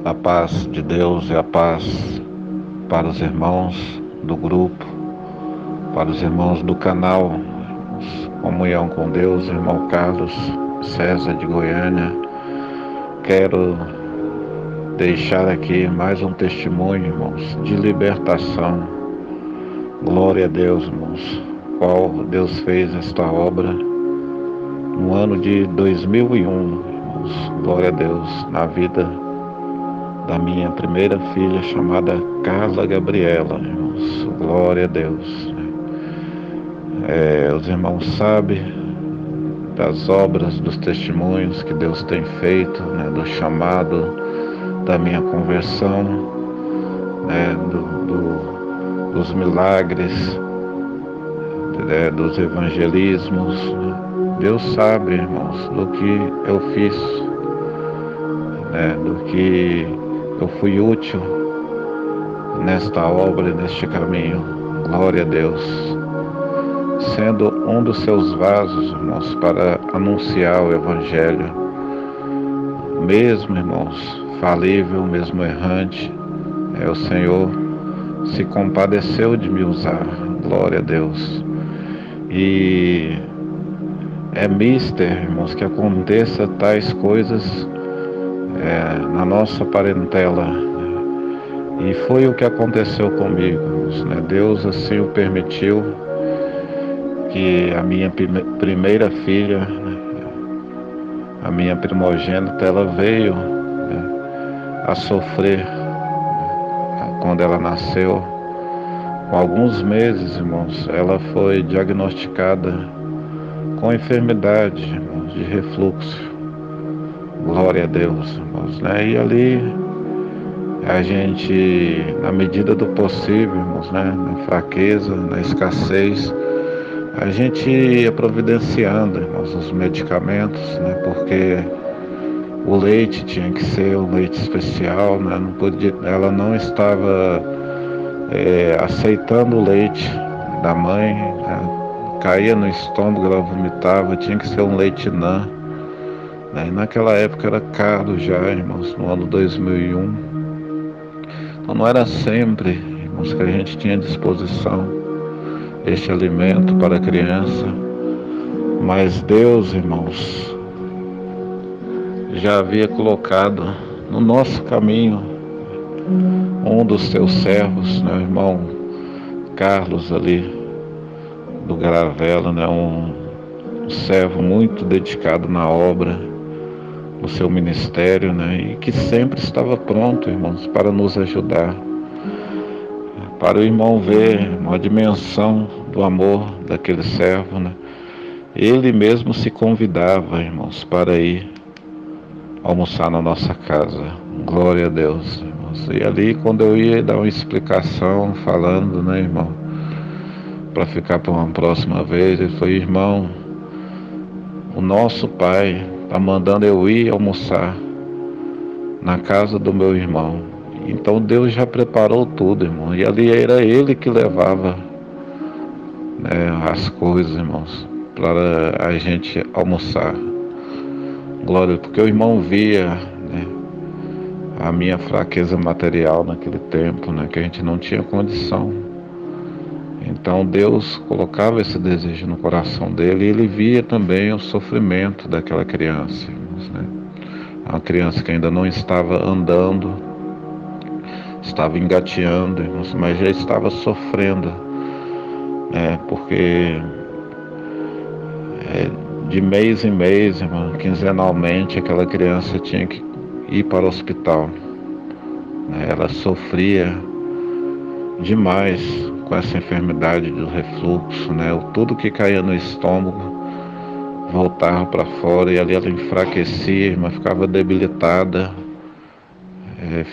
A paz de Deus e a paz para os irmãos do grupo, para os irmãos do canal Comunhão com Deus, irmão Carlos César de Goiânia. Quero deixar aqui mais um testemunho, irmãos, de libertação. Glória a Deus, irmãos, qual Deus fez esta obra no ano de 2001, irmãos. Glória a Deus, na vida da minha primeira filha, chamada Carla Gabriela, irmãos. Glória a Deus. Os irmãos sabem das obras, dos testemunhos que Deus tem feito, né, do chamado da minha conversão, né, dos milagres, dos evangelismos. Deus sabe, irmãos, do que eu fiz, né, do que eu fui útil nesta obra e neste caminho. Glória a Deus. Sendo um dos seus vasos, irmãos, para anunciar o Evangelho. Mesmo, irmãos, falível, mesmo errante, o Senhor se compadeceu de me usar. Glória a Deus. E é mister, irmãos, que aconteça tais coisas na nossa parentela. E foi o que aconteceu comigo, irmãos, né? Deus assim o permitiu, que a minha primeira filha, a minha primogênita, ela veio, né, a sofrer, né, quando ela nasceu. Com alguns meses, irmãos, ela foi diagnosticada com enfermidade, irmãos, de refluxo. Glória a Deus, irmãos, né? E ali a gente, na medida do possível, irmãos, né, na fraqueza, na escassez, a gente ia providenciando, irmãos, os medicamentos, né, porque o leite tinha que ser um leite especial, né, não podia, ela não estava aceitando o leite da mãe, né, caía no estômago, ela vomitava, tinha que ser um leite NAN, né, e naquela época era caro já, irmãos, no ano 2001, então não era sempre, irmãos, que a gente tinha disposição este alimento para a criança, mas Deus, irmãos, já havia colocado no nosso caminho um dos seus servos, né, o irmão Carlos ali do Garavela, né, um servo muito dedicado na obra, no seu ministério, né, e que sempre estava pronto, irmãos, para nos ajudar. Para o irmão ver, irmão, a dimensão do amor daquele servo, né? Ele mesmo se convidava, irmãos, para ir almoçar na nossa casa. Glória a Deus, irmãos. E ali, quando eu ia dar uma explicação, falando, né, irmão, para ficar para uma próxima vez, ele falou: irmão, o nosso pai está mandando eu ir almoçar na casa do meu irmão. Então Deus já preparou tudo, irmão. E ali era Ele que levava, né, as coisas, irmãos, para a gente almoçar. Glória, porque o irmão via, né, a minha fraqueza material naquele tempo, né, que a gente não tinha condição. Então Deus colocava esse desejo no coração dele, e ele via também o sofrimento daquela criança, irmãos, né? Uma criança que ainda não estava andando, estava engateando, irmãos, mas já estava sofrendo, né? Porque de mês em mês, irmão, quinzenalmente, aquela criança tinha que ir para o hospital, né? Ela sofria demais com essa enfermidade do refluxo, né? Tudo que caía no estômago voltava para fora, e ali ela enfraquecia, irmã, ficava debilitada,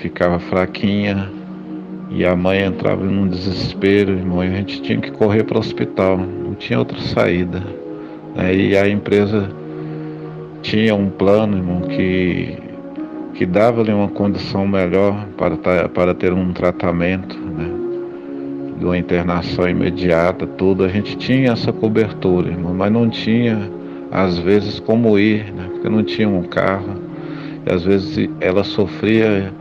ficava fraquinha, e a mãe entrava num desespero, irmão, e a gente tinha que correr para o hospital, não tinha outra saída, né? E a empresa tinha um plano, irmão, que dava-lhe uma condição melhor para ter um tratamento, né, de uma internação imediata, tudo. A gente tinha essa cobertura, irmão, mas não tinha, às vezes, como ir, né, porque não tinha um carro, e às vezes ela sofria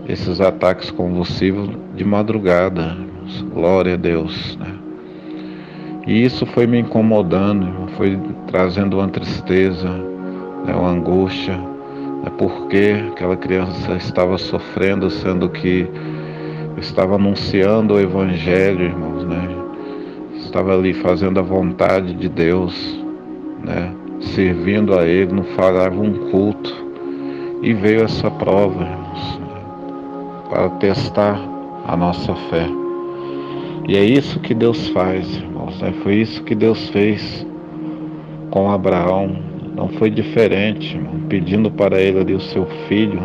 esses ataques convulsivos de madrugada, irmãos. Glória a Deus, né? E isso foi me incomodando, irmão, foi trazendo uma tristeza, né, uma angústia, né, porque aquela criança estava sofrendo, sendo que eu estava anunciando o Evangelho, irmãos, né? Estava ali fazendo a vontade de Deus, né? Servindo a Ele, não falava um culto. E veio essa prova, irmãos, para testar a nossa fé. E é isso que Deus faz, irmãos, né? Foi isso que Deus fez com Abraão. Não foi diferente, irmão, pedindo para ele ali o seu filho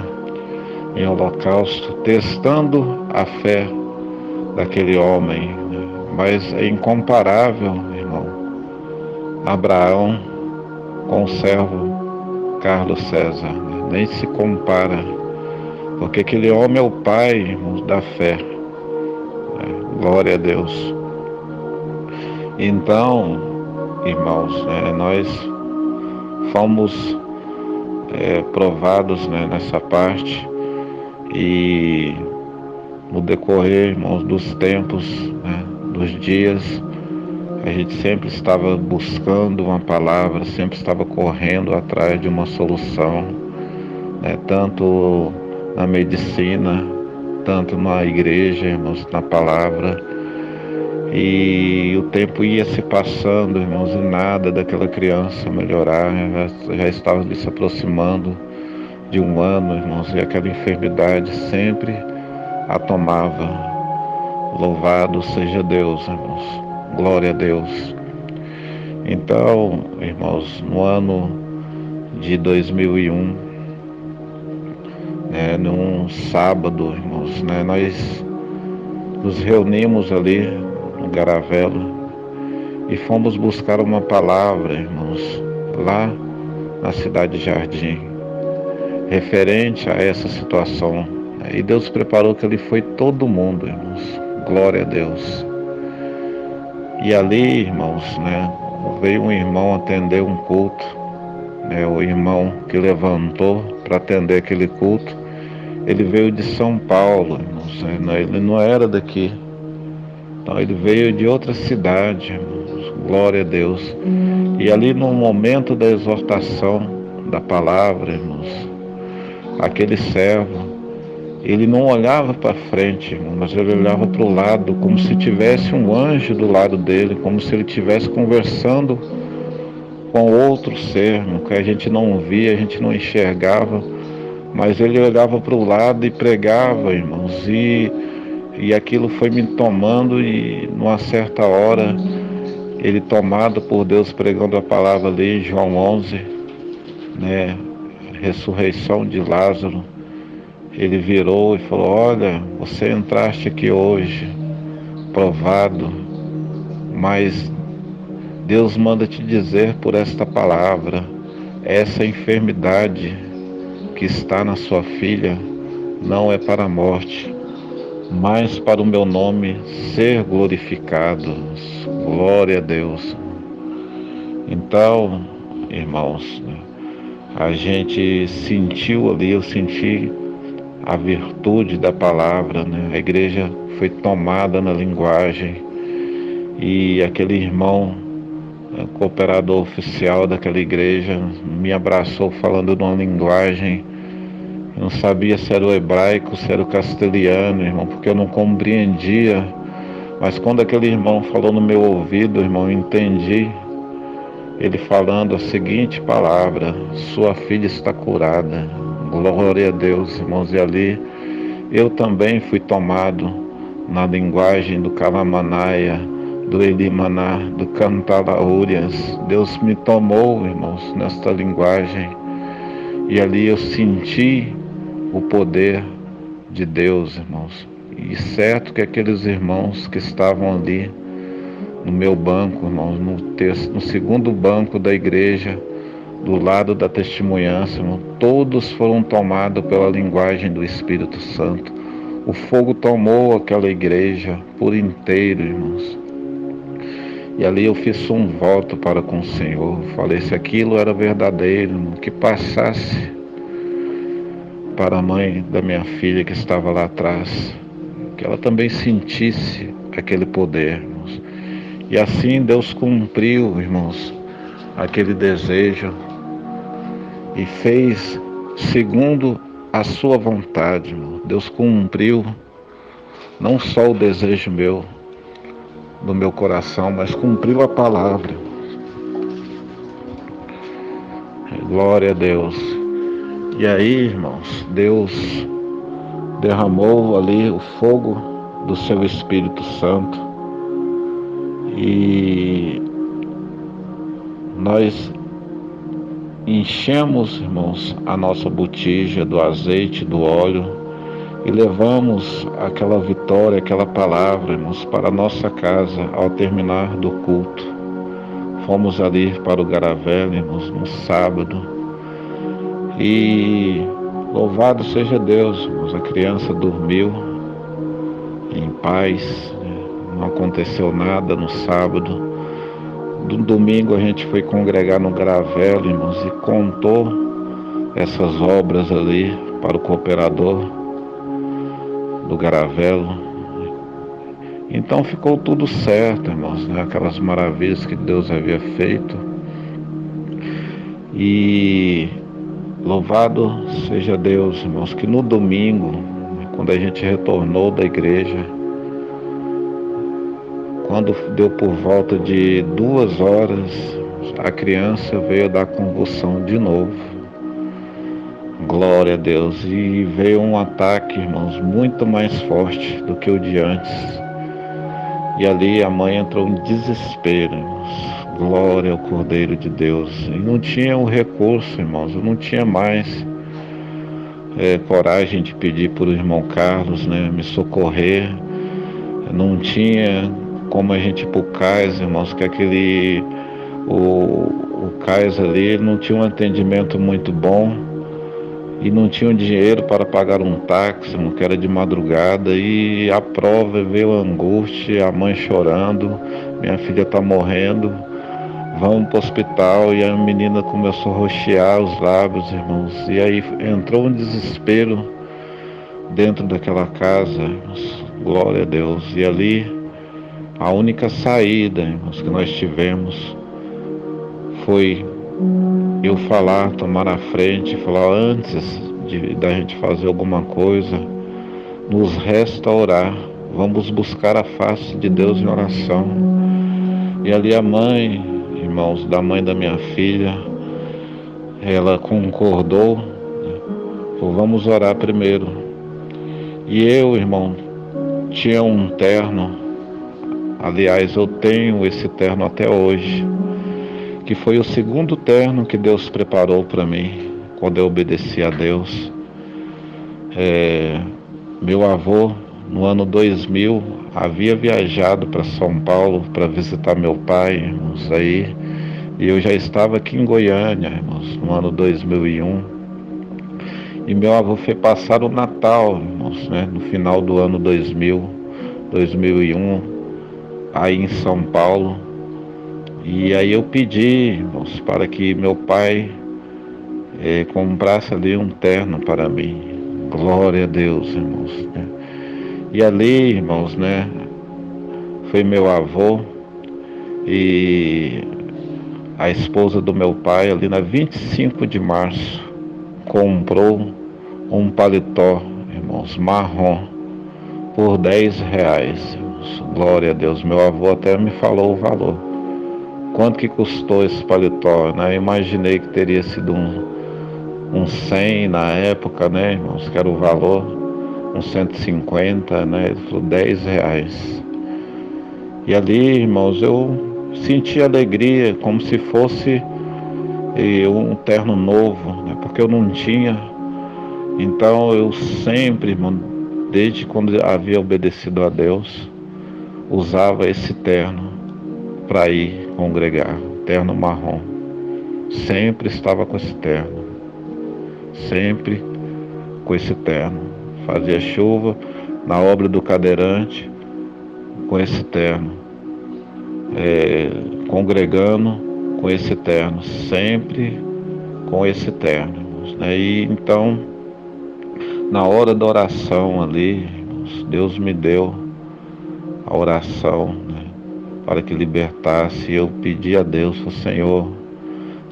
em holocausto, testando a fé daquele homem, né? Mas é incomparável, irmão, Abraão com o servo Carlos César, né? Nem se compara, porque aquele homem é o pai, irmãos, da fé, né? Glória a Deus. Então, irmãos, né, nós fomos provados, né, nessa parte, e no decorrer, irmãos, dos tempos, né, dos dias, a gente sempre estava buscando uma palavra, sempre estava correndo atrás de uma solução, né, tanto na medicina, tanto na igreja, irmãos, na palavra. E o tempo ia se passando, irmãos, e nada daquela criança melhorar, já estava se aproximando de um ano, irmãos, e aquela enfermidade sempre a tomava. Louvado seja Deus, irmãos. Glória a Deus. Então, irmãos, no ano de 2001, né, num sábado, irmãos, né, nós nos reunimos ali no Garavelo e fomos buscar uma palavra, irmãos, lá na cidade de Jardim, referente a essa situação. E Deus preparou que ali foi todo mundo, irmãos. Glória a Deus. E ali, irmãos, né, veio um irmão atender um culto, né, o irmão que levantou para atender aquele culto, ele veio de São Paulo, irmãos, né, ele não era daqui, então ele veio de outra cidade, irmãos. Glória a Deus. E ali no momento da exortação da palavra, irmãos, aquele servo, ele não olhava para frente, irmão, mas ele olhava para o lado, como se tivesse um anjo do lado dele, como se ele estivesse conversando com outro ser, irmão, que a gente não via, a gente não enxergava, mas ele olhava para o lado e pregava, irmãos, e aquilo foi me tomando, e numa certa hora, ele tomado por Deus pregando a palavra ali em João 11, né, ressurreição de Lázaro, ele virou e falou: olha, você entraste aqui hoje, provado, mas Deus manda te dizer por esta palavra, essa enfermidade que está na sua filha não é para a morte, mas para o meu nome ser glorificado. Glória a Deus. Então, irmãos, a gente sentiu ali, eu senti a virtude da palavra, né? A igreja foi tomada na linguagem, e aquele irmão, cooperador oficial daquela igreja, me abraçou falando numa linguagem, eu não sabia se era o hebraico, se era o castelhano, irmão, porque eu não compreendia, mas quando aquele irmão falou no meu ouvido, irmão, eu entendi, ele falando a seguinte palavra: sua filha está curada. Glória a Deus, irmãos. E ali eu também fui tomado na linguagem do Kalamanaia, do Elimaná, do Cantalaúrias. Deus me tomou, irmãos, nesta linguagem. E ali eu senti o poder de Deus, irmãos. E certo que aqueles irmãos que estavam ali no meu banco, irmãos, no segundo banco da igreja, do lado da testemunhança, irmão, todos foram tomados pela linguagem do Espírito Santo. O fogo tomou aquela igreja por inteiro, irmãos. E ali eu fiz um voto para com o Senhor. Falei, se aquilo era verdadeiro, irmão, que passasse para a mãe da minha filha que estava lá atrás, que ela também sentisse aquele poder, irmãos. E assim Deus cumpriu, irmãos, aquele desejo e fez segundo a sua vontade, irmão. Deus cumpriu não só o desejo meu, do meu coração, mas cumpriu a palavra. Glória a Deus. E aí, irmãos, Deus derramou ali o fogo do seu Espírito Santo e nós enchemos, irmãos, a nossa botija do azeite, do óleo e levamos aquela vitória, aquela palavra, irmãos, para a nossa casa ao terminar do culto. Fomos ali para o Garavela, irmãos, no sábado e louvado seja Deus, irmãos, a criança dormiu em paz, não aconteceu nada no sábado. No domingo a gente foi congregar no Garavela, irmãos, e contou essas obras ali para o cooperador do Garavelo. Então ficou tudo certo, irmãos, né? Aquelas maravilhas que Deus havia feito. E louvado seja Deus, irmãos, que no domingo, quando a gente retornou da igreja, quando deu por volta de 2 horas, a criança veio dar convulsão de novo. Glória a Deus. E veio um ataque, irmãos, muito mais forte do que o de antes. E ali a mãe entrou em desespero, irmãos. Glória ao Cordeiro de Deus. E não tinha o recurso, irmãos. Eu não tinha mais coragem de pedir para o irmão Carlos, né, me socorrer. Eu não tinha como a gente ir para o cais, irmãos, que o cais ali não tinha um atendimento muito bom e não tinha dinheiro para pagar um táxi, irmão, que era de madrugada, e a prova veio a angústia, a mãe chorando, minha filha está morrendo, vamos para o hospital. E a menina começou a roxear os lábios, irmãos, e aí entrou um desespero dentro daquela casa, irmãos. Glória a Deus. E ali a única saída, irmãos, que nós tivemos foi eu falar, tomar a frente, falar antes da gente fazer alguma coisa, nos resta orar, vamos buscar a face de Deus em oração. E ali a mãe, irmãos, da mãe da minha filha, ela concordou, falou, vamos orar primeiro. E eu, irmão, tinha um terno, aliás, eu tenho esse terno até hoje, que foi o segundo terno que Deus preparou para mim, quando eu obedeci a Deus. Meu avô, no ano 2000, havia viajado para São Paulo para visitar meu pai, irmãos, aí, e eu já estava aqui em Goiânia, irmãos, no ano 2001. E meu avô foi passar o Natal, irmãos, né, no final do ano 2001, aí em São Paulo. E aí eu pedi, irmãos, para que meu pai comprasse ali um terno para mim. Glória a Deus, irmãos, né? E ali, irmãos, né, foi meu avô e a esposa do meu pai, ali na 25 de março, comprou um paletó, irmãos, marrom, por R$10, irmãos. Glória a Deus. Meu avô até me falou o valor. Quanto que custou esse paletó, né? Eu imaginei que teria sido um 100 na época, né, irmãos, que era o valor, uns 150, né? Ele falou R$10. E ali, irmãos, eu senti alegria, como se fosse um terno novo, né? Porque eu não tinha. Então eu sempre, irmão, desde quando havia obedecido a Deus, usava esse terno para ir congregar, terno marrom. Sempre estava com esse terno, sempre com esse terno. Fazia chuva, na obra do cadeirante, com esse terno, congregando com esse terno, sempre com esse terno, né? E então na hora da oração ali, irmãos, Deus me deu a oração, né, para que libertasse. Eu pedi a Deus, o Senhor,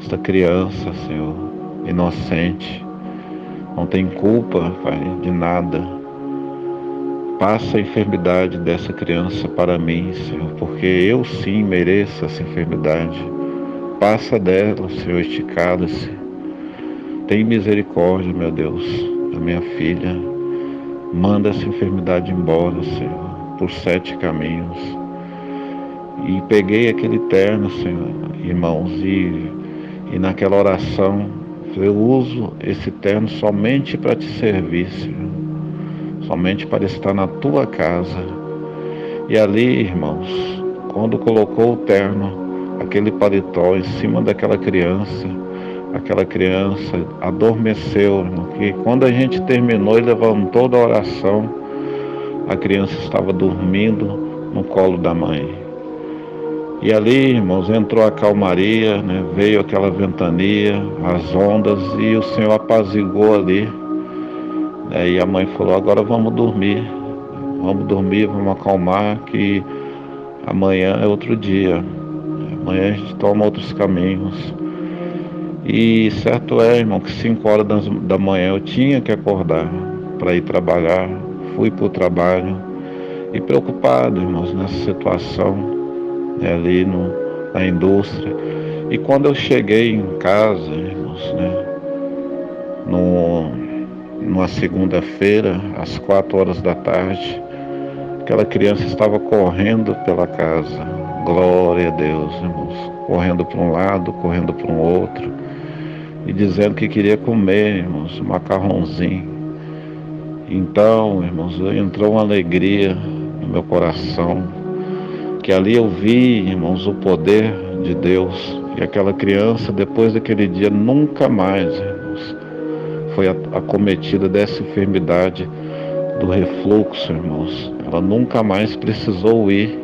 esta criança, Senhor, inocente, não tem culpa, Pai, de nada. Passa a enfermidade dessa criança para mim, Senhor, porque eu sim mereço essa enfermidade. Passa dela, Senhor, este cálice. Tem misericórdia, meu Deus, da minha filha. Manda essa enfermidade embora, Senhor, por 7 caminhos. E peguei aquele terno, Senhor, irmãos, e naquela oração eu uso esse terno somente para te servir, Senhor, somente para estar na tua casa. E ali, irmãos, quando colocou o terno, aquele paletó em cima daquela criança, aquela criança adormeceu, irmão, que quando a gente terminou e levantou da oração, a criança estava dormindo no colo da mãe. E ali, irmãos, entrou a calmaria, né? Veio aquela ventania, as ondas, e o Senhor apaziguou ali, né? E a mãe falou: agora vamos dormir, vamos acalmar, que amanhã é outro dia, amanhã a gente toma outros caminhos. E certo é, irmão, que 5 horas da manhã eu tinha que acordar para ir trabalhar. Fui para o trabalho e preocupado, irmãos, nessa situação, né, ali na indústria. E quando eu cheguei em casa, irmãos, né, numa segunda-feira, às 4 horas da tarde, aquela criança estava correndo pela casa. Glória a Deus, irmãos. Correndo para um lado, correndo para um outro. E dizendo que queria comer, irmãos, um macarrãozinho. Então, irmãos, entrou uma alegria no meu coração, que ali eu vi, irmãos, o poder de Deus. E aquela criança, depois daquele dia, nunca mais, irmãos, foi acometida dessa enfermidade do refluxo, irmãos. Ela nunca mais precisou ir,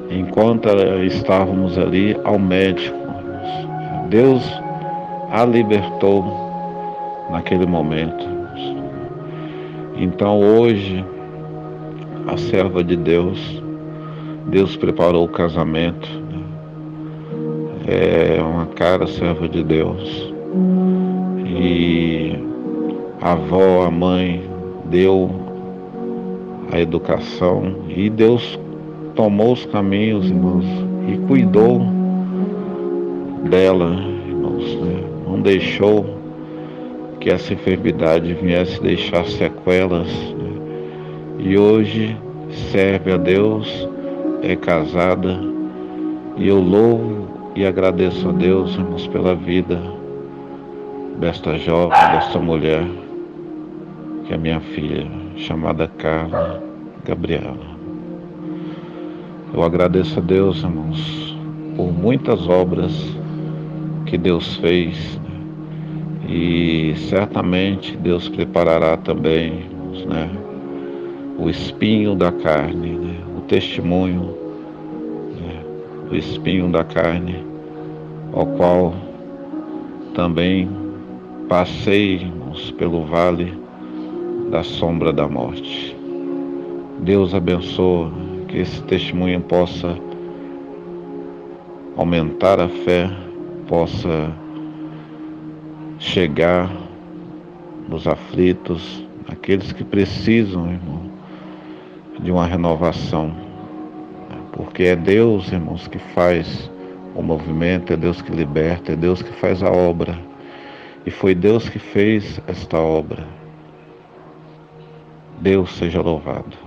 enquanto estávamos ali, ao médico, irmãos. Deus a libertou naquele momento. Então hoje, a serva de Deus, Deus preparou o casamento, né? É uma cara serva de Deus. E a avó, a mãe, deu a educação, e Deus tomou os caminhos, irmãos, e cuidou dela, irmãos, né? Não deixou que essa enfermidade viesse deixar sequelas, né? E hoje serve a Deus, é casada, e eu louvo e agradeço a Deus, irmãos, pela vida desta jovem, desta mulher, que é minha filha, chamada Carla Gabriela. Eu agradeço a Deus, irmãos, por muitas obras que Deus fez, né? E certamente Deus preparará também, irmãos, né, o espinho da carne, né, o testemunho, né, o espinho da carne, ao qual também passei, irmãos, pelo vale da sombra da morte. Deus abençoe, que esse testemunho possa aumentar a fé, possa chegar nos aflitos, aqueles que precisam, irmão, de uma renovação. Porque é Deus, irmãos, que faz o movimento, é Deus que liberta, é Deus que faz a obra. E foi Deus que fez esta obra. Deus seja louvado.